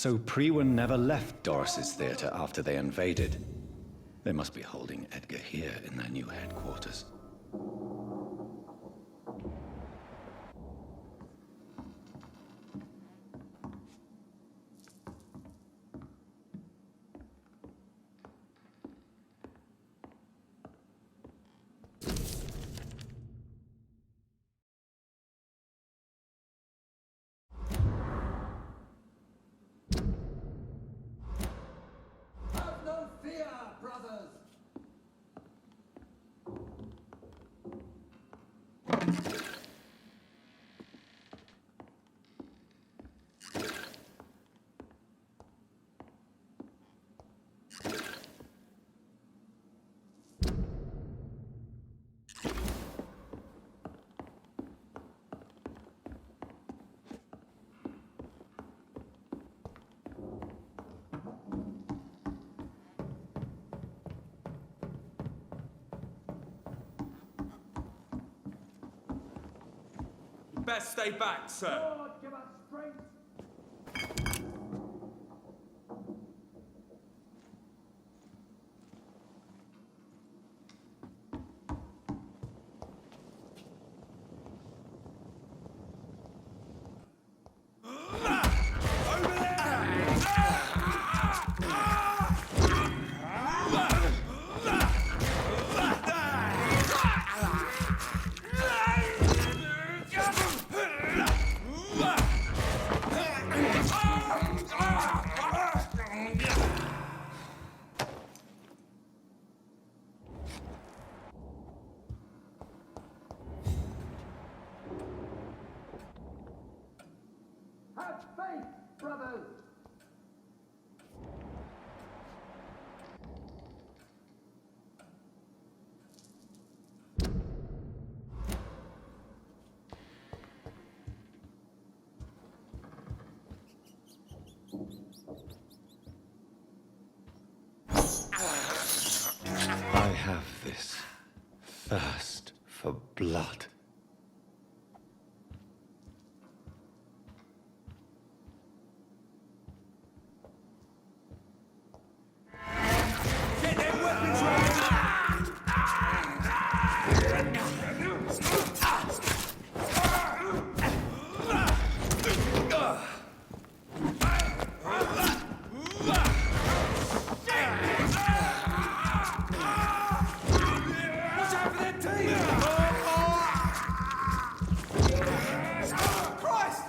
So Priwen never left Doris's theater after they invaded. They must be holding Edgar here in their new headquarters. Best stay back, sir. Lord, give us strength. Have faith, brothers! I have this thirst for blood. Get them weapons ready! Watch out for their teeth! Christ!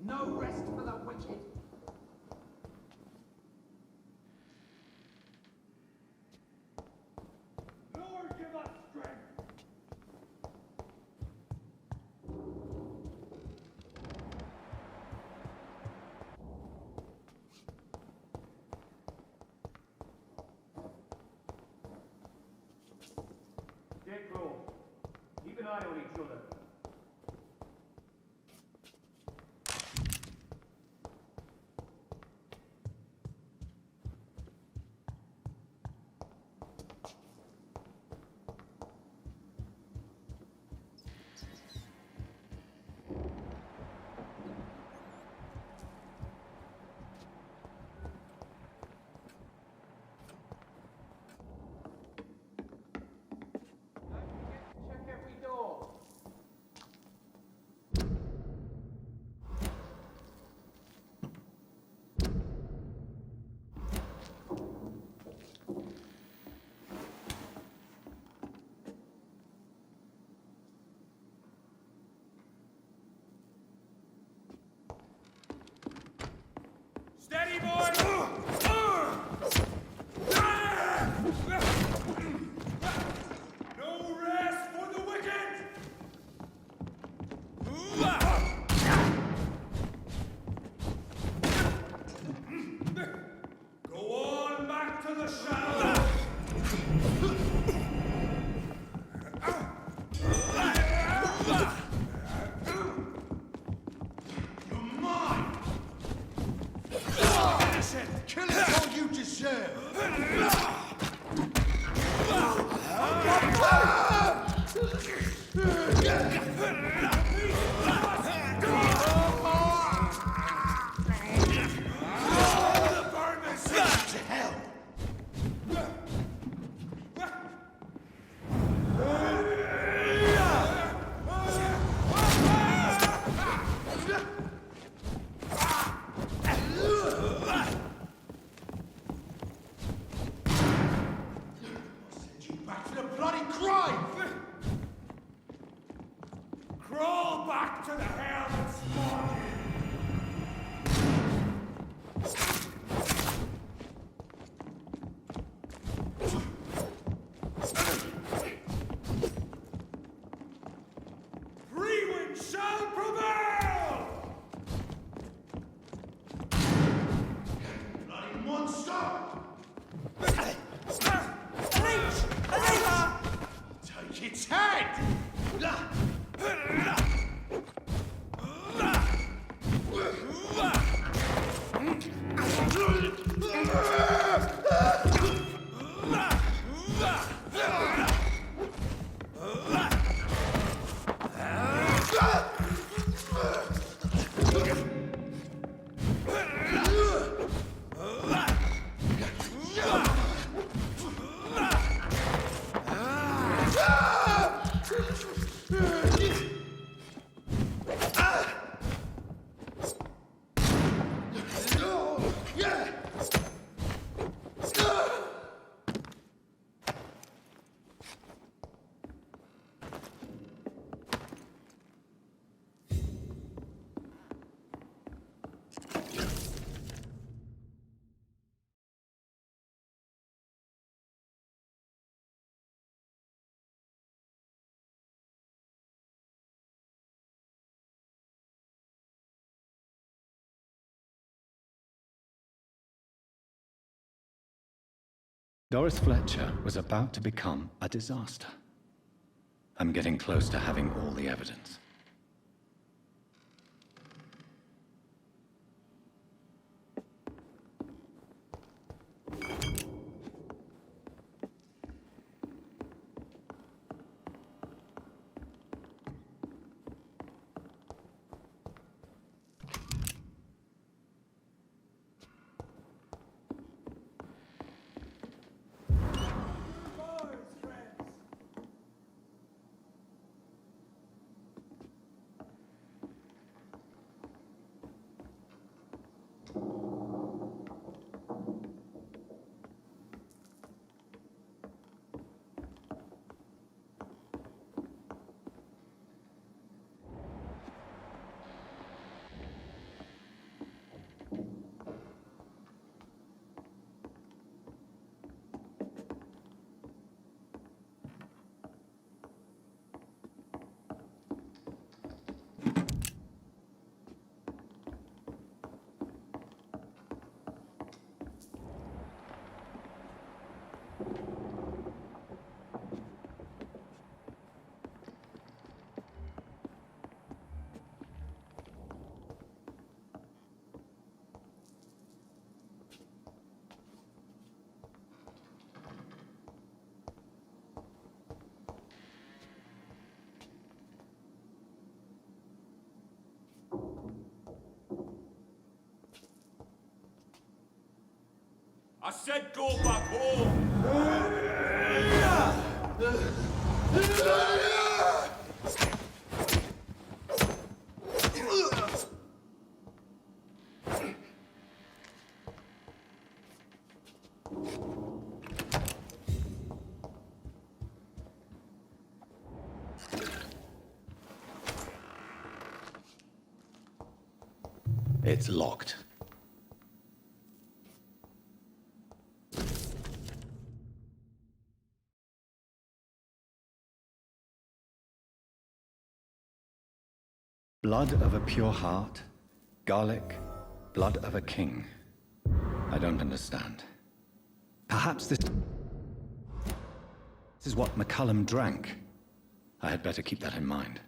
No rest for the wicked. Lord, give us strength. Get close. Keep an eye on each other. Check every door. as you deserve. To hell. Send you back to the bloody crime. Crawl back to the hell that spawned you! Freewind shall prevail! Bloody monster. Take its head. Doris Fletcher was about to become a disaster. I'm getting close to having all the evidence. I said go back home! It's locked. Blood of a pure heart, garlic, blood of a king. I don't understand. Perhaps this is what McCullum drank. I had better keep that in mind.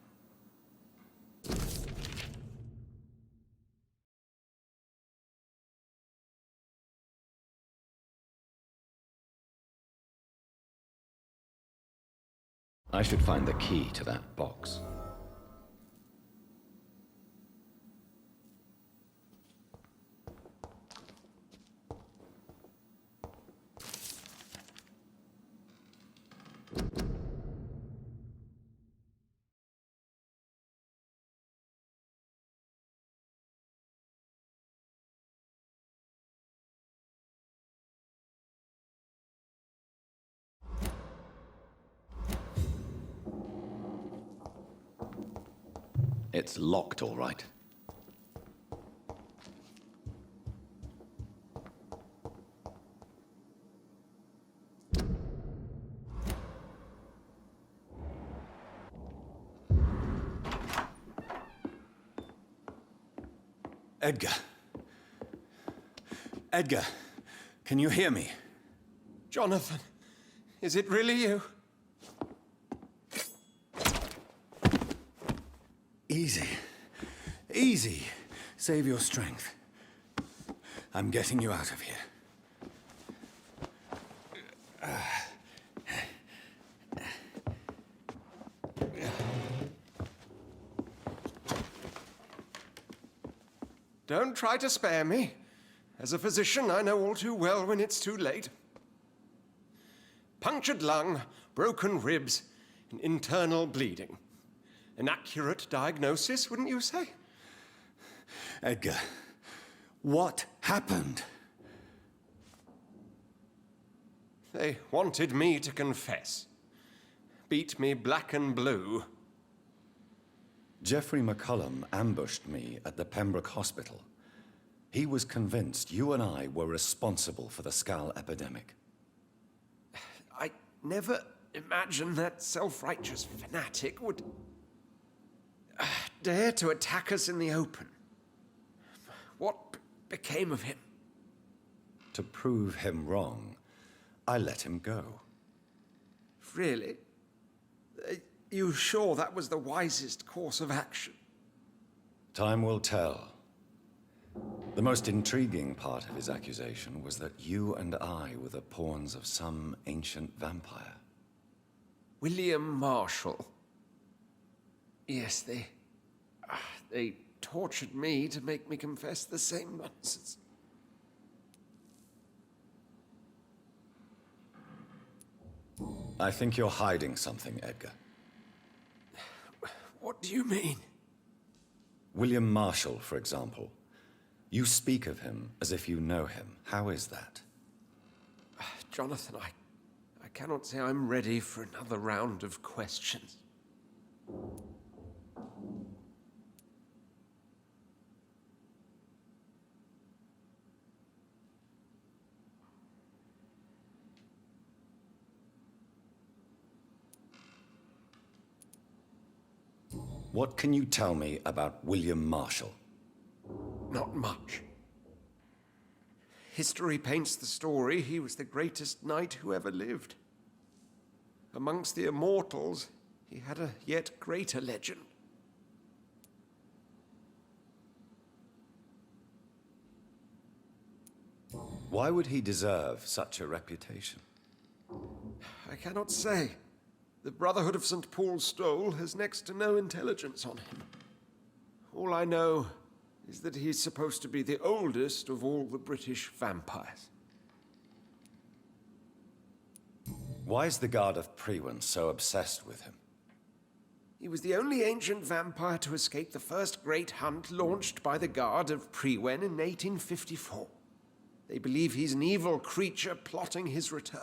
I should find the key to that box. It's locked, all right. Edgar. Edgar, can you hear me? Jonathan, is it really you? Easy. Easy. Save your strength. I'm getting you out of here. Don't try to spare me. As a physician, I know all too well when it's too late. Punctured lung, broken ribs, and internal bleeding. An accurate diagnosis, wouldn't you say? Edgar, what happened? They wanted me to confess. Beat me black and blue. Jeffrey McCullum ambushed me at the Pembroke Hospital. He was convinced you and I were responsible for the Skull epidemic. I never imagined that self-righteous fanatic would dare to attack us in the open. What became of him? To prove him wrong, I let him go. Really? Are you sure that was the wisest course of action? Time will tell. The most intriguing part of his accusation was that you and I were the pawns of some ancient vampire. William Marshall. Yes, they tortured me to make me confess the same nonsense. I think you're hiding something, Edgar. What do you mean? William Marshall, for example. You speak of him as if you know him. How is that? Jonathan, I cannot say I'm ready for another round of questions. What can you tell me about William Marshall? Not much. History paints the story he was the greatest knight who ever lived. Amongst the immortals, he had a yet greater legend. Why would he deserve such a reputation? I cannot say. The Brotherhood of St. Paul's Stole has next to no intelligence on him. All I know is that he's supposed to be the oldest of all the British vampires. Why is the Guard of Priwen so obsessed with him? He was the only ancient vampire to escape the first great hunt launched by the Guard of Priwen in 1854. They believe he's an evil creature plotting his return.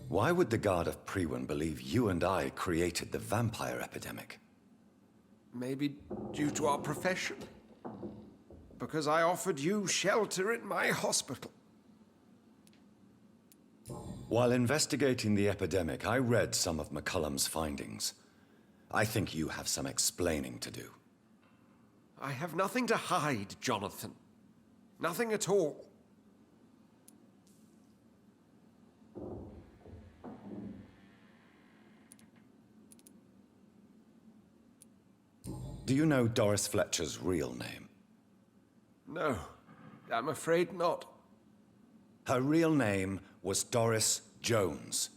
Why would the Guard of Priwen believe you and I created the vampire epidemic? Maybe due to our profession. Because I offered you shelter in my hospital. While investigating the epidemic, I read some of McCullum's findings. I think you have some explaining to do. I have nothing to hide, Jonathan. Nothing at all. Do you know Doris Fletcher's real name? No, I'm afraid not. Her real name was Doris Jones.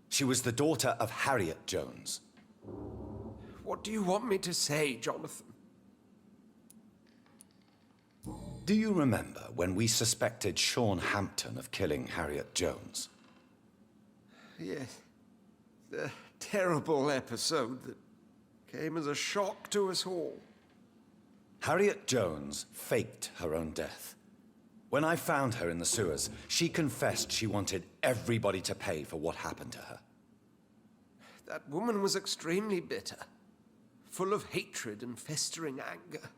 She was the daughter of Harriet Jones. What do you want me to say, Jonathan? Do you remember when we suspected Sean Hampton of killing Harriet Jones? Yes. The terrible episode that came as a shock to us all. Harriet Jones faked her own death. When I found her in the sewers, she confessed she wanted everybody to pay for what happened to her. That woman was extremely bitter, full of hatred and festering anger.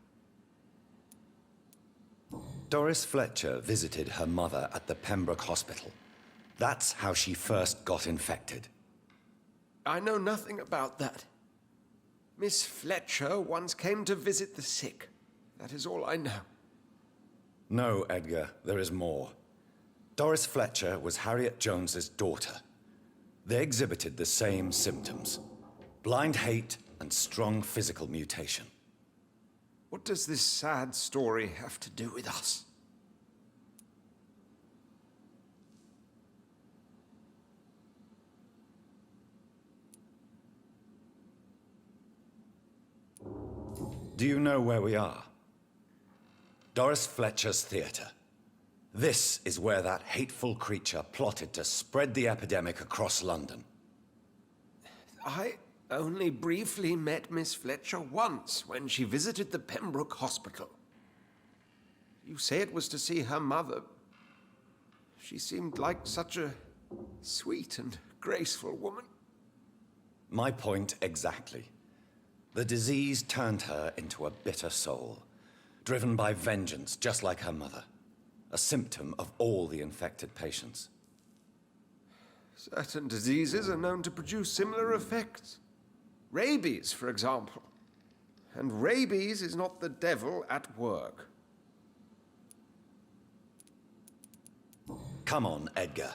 Doris Fletcher visited her mother at the Pembroke Hospital. That's how she first got infected. I know nothing about that. Miss Fletcher once came to visit the sick. That is all I know. No, Edgar, there is more. Doris Fletcher was Harriet Jones's daughter. They exhibited the same symptoms: blind hate and strong physical mutation. What does this sad story have to do with us? Do you know where we are? Doris Fletcher's theatre. This is where that hateful creature plotted to spread the epidemic across London. I only briefly met Miss Fletcher once when she visited the Pembroke Hospital. You say it was to see her mother. She seemed like such a sweet and graceful woman. My point exactly. The disease turned her into a bitter soul, driven by vengeance just like her mother. A symptom of all the infected patients. Certain diseases are known to produce similar effects. Rabies, for example. And rabies is not the devil at work. Come on, Edgar.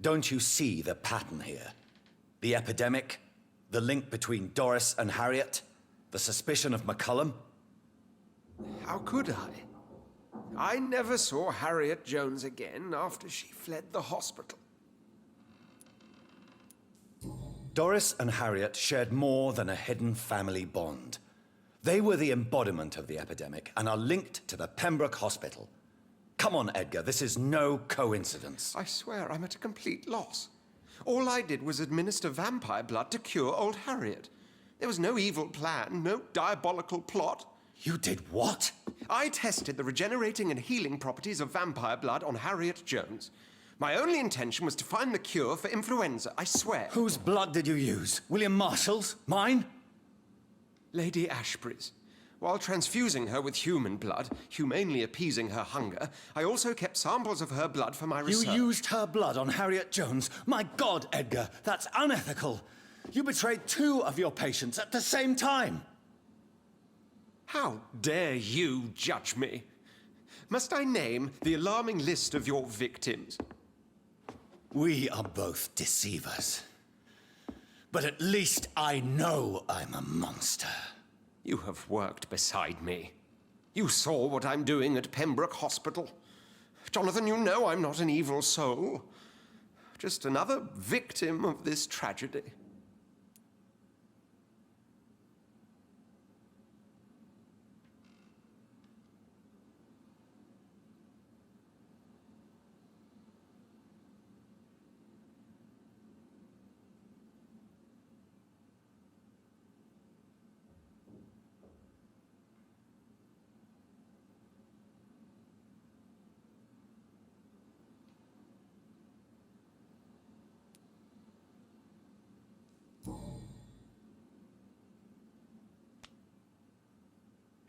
Don't you see the pattern here? The epidemic, the link between Doris and Harriet, the suspicion of McCullum? How could I? I never saw Harriet Jones again after she fled the hospital. Doris and Harriet shared more than a hidden family bond. They were the embodiment of the epidemic and are linked to the Pembroke Hospital. Come on, Edgar, this is no coincidence. I swear I'm at a complete loss. All I did was administer vampire blood to cure old Harriet. There was no evil plan, no diabolical plot. You did what? I tested the regenerating and healing properties of vampire blood on Harriet Jones. My only intention was to find the cure for influenza, I swear. Whose blood did you use? William Marshall's? Mine? Lady Ashbury's. While transfusing her with human blood, humanely appeasing her hunger, I also kept samples of her blood for my research. You used her blood on Harriet Jones? My God, Edgar, that's unethical. You betrayed 2 of your patients at the same time. How dare you judge me? Must I name the alarming list of your victims? We are both deceivers. But at least I know I'm a monster. You have worked beside me. You saw what I'm doing at Pembroke Hospital. Jonathan, you know I'm not an evil soul. Just another victim of this tragedy.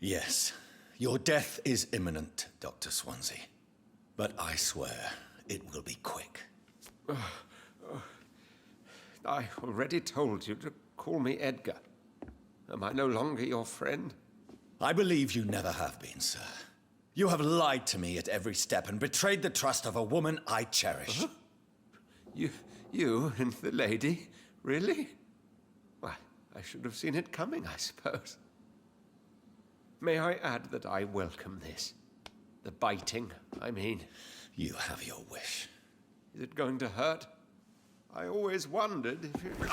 Yes, your death is imminent, Dr. Swansea. But I swear it will be quick. I already told you to call me Edgar. Am I no longer your friend? I believe you never have been, sir. You have lied to me at every step and betrayed the trust of a woman I cherish. You and the lady? Really? Why, I should have seen it coming, I suppose. May I add that I welcome this? The biting, I mean. You have your wish. Is it going to hurt? I always wondered if it...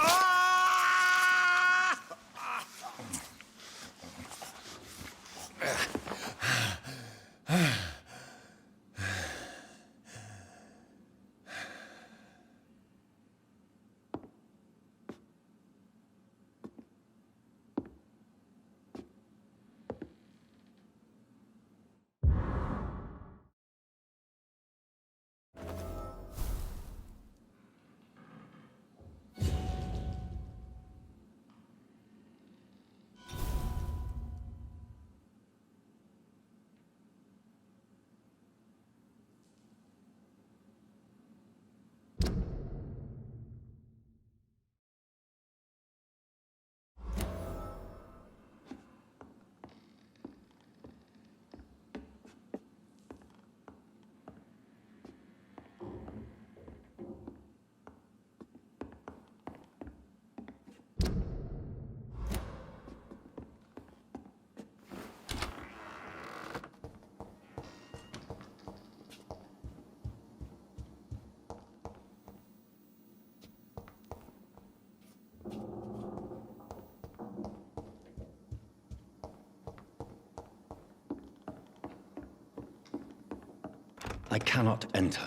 I cannot enter.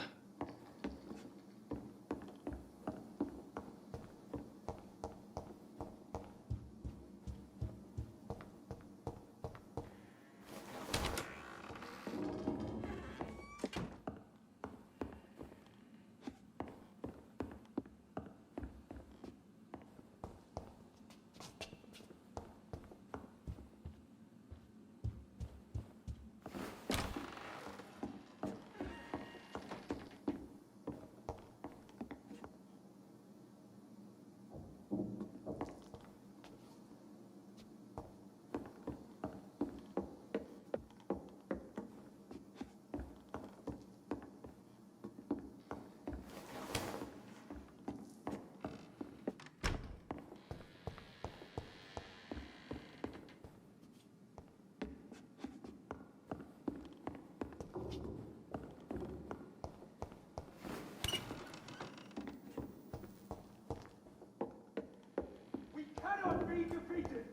We cannot be defeated!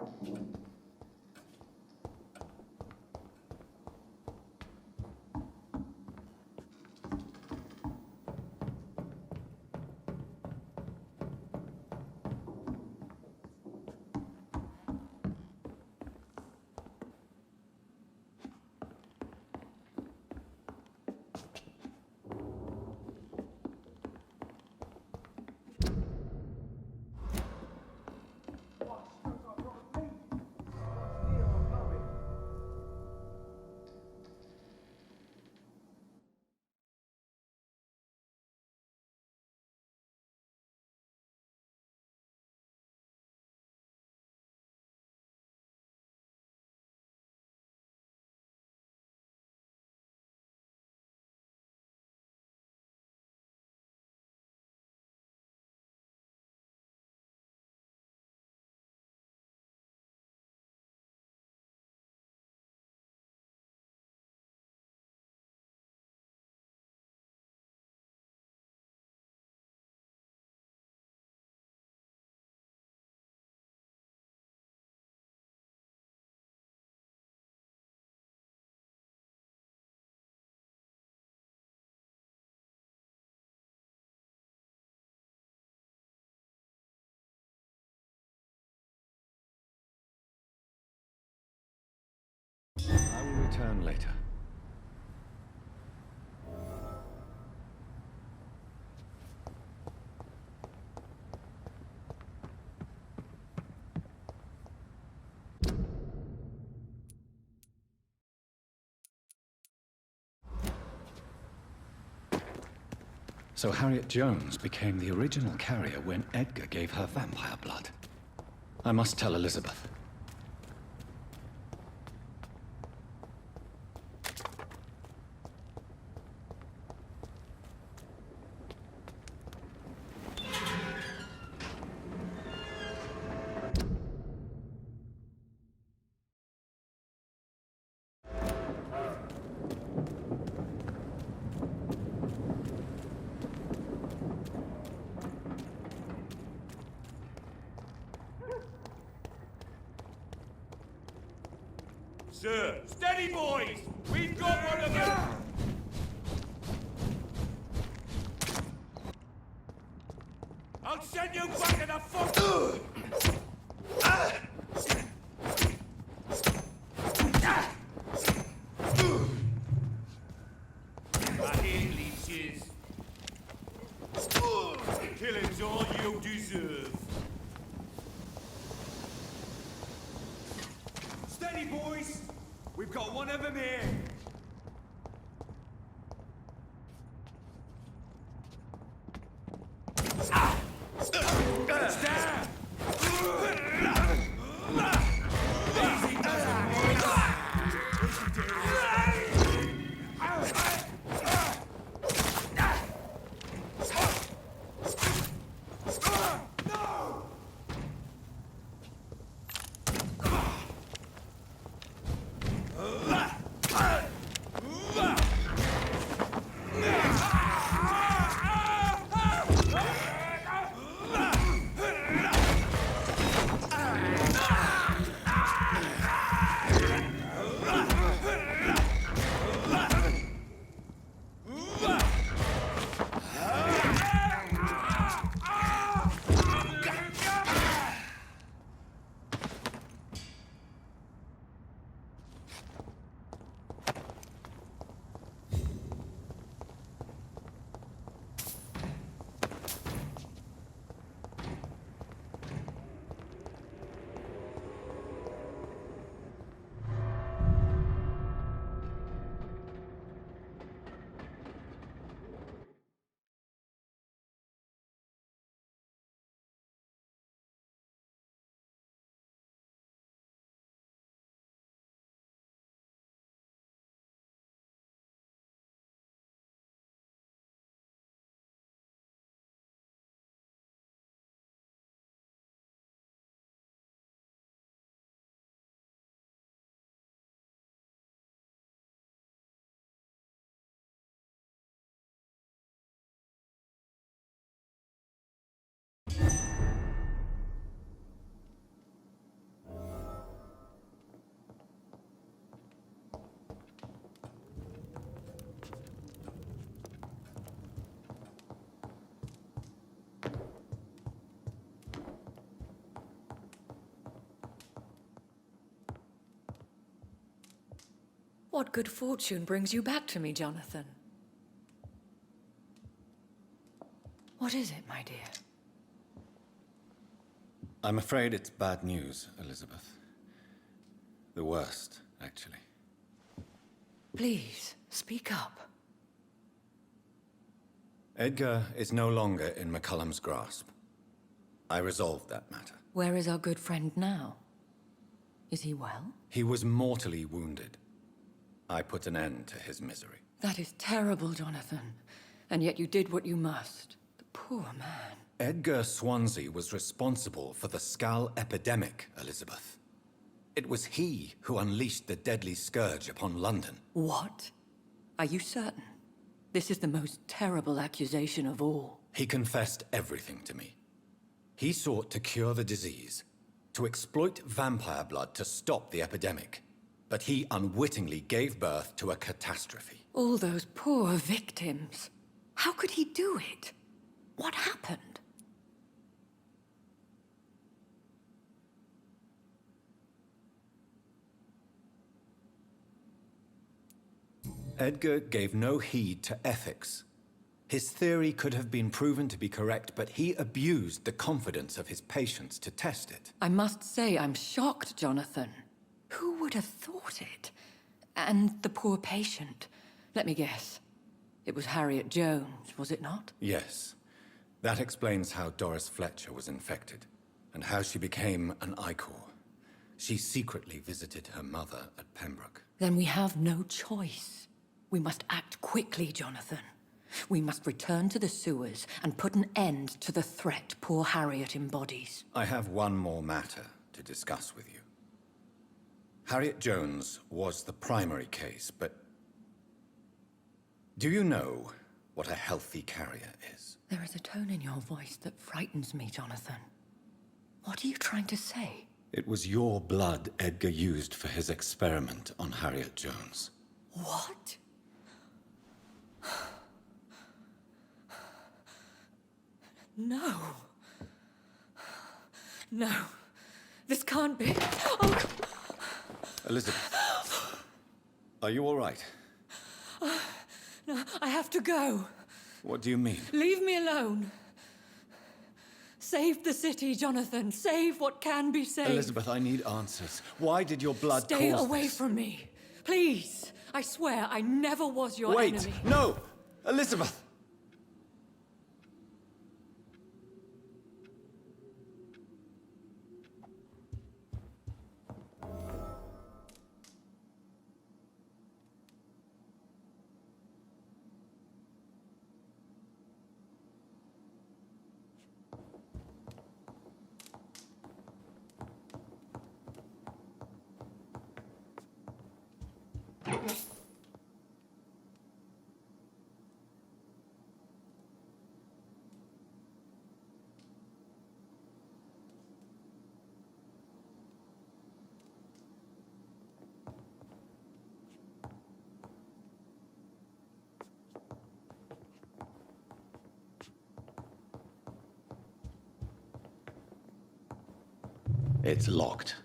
I will return later. So Harriet Jones became the original carrier when Edgar gave her vampire blood. I must tell Elizabeth. Sir, steady, boys! We've got one of them! I'll send you back in the foot! I hate leeches. Killing's all you deserve. Steady, boys! We've got one of them here. Stand! What good fortune brings you back to me, Jonathan? What is it, my dear? I'm afraid it's bad news, Elizabeth. The worst, actually. Please, speak up. Edgar is no longer in McCullum's grasp. I resolved that matter. Where is our good friend now? Is he well? He was mortally wounded. I put an end to his misery. That is terrible, Jonathan. And yet you did what you must. The poor man. Edgar Swansea was responsible for the Skull epidemic, Elizabeth. It was he who unleashed the deadly scourge upon London. What? Are you certain? This is the most terrible accusation of all. He confessed everything to me. He sought to cure the disease, to exploit vampire blood to stop the epidemic. But he unwittingly gave birth to a catastrophe. All those poor victims. How could he do it? What happened? Edgar gave no heed to ethics. His theory could have been proven to be correct, but he abused the confidence of his patients to test it. I must say I'm shocked, Jonathan. Who would have thought it? And the poor patient. Let me guess. It was Harriet Jones, was it not? Yes. That explains how Doris Fletcher was infected, and how she became an Ichor. She secretly visited her mother at Pembroke. Then we have no choice. We must act quickly, Jonathan. We must return to the sewers and put an end to the threat poor Harriet embodies. I have one more matter to discuss with you. Harriet Jones was the primary case, but do you know what a healthy carrier is? There is a tone in your voice that frightens me, Jonathan. What are you trying to say? It was your blood Edgar used for his experiment on Harriet Jones. What? No. No. This can't be. Oh. Elizabeth, are you all right? No, I have to go. What do you mean? Leave me alone. Save the city, Jonathan. Save what can be saved. Elizabeth, I need answers. Why did your blood Stay cause away this? from me. Please. I swear I never was your Wait! enemy. No! Elizabeth! It's locked.